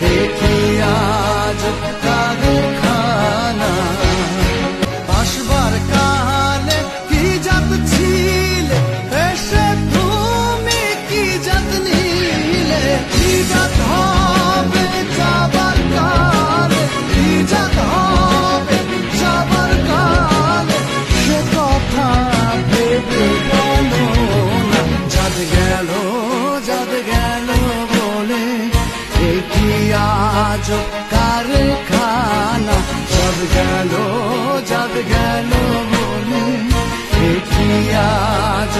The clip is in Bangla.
দেখি আজ কারখানা আসবার কালে কি জাত ছিলে এসে তুমি কি জাত নিলে কি জাত হবে যাবার কালে কি জাত হবে যাবার কালে সে কথা ভেবে গেল না জাত গেল বলে কি আজ কারখানা জাত গেল বলে কি আজ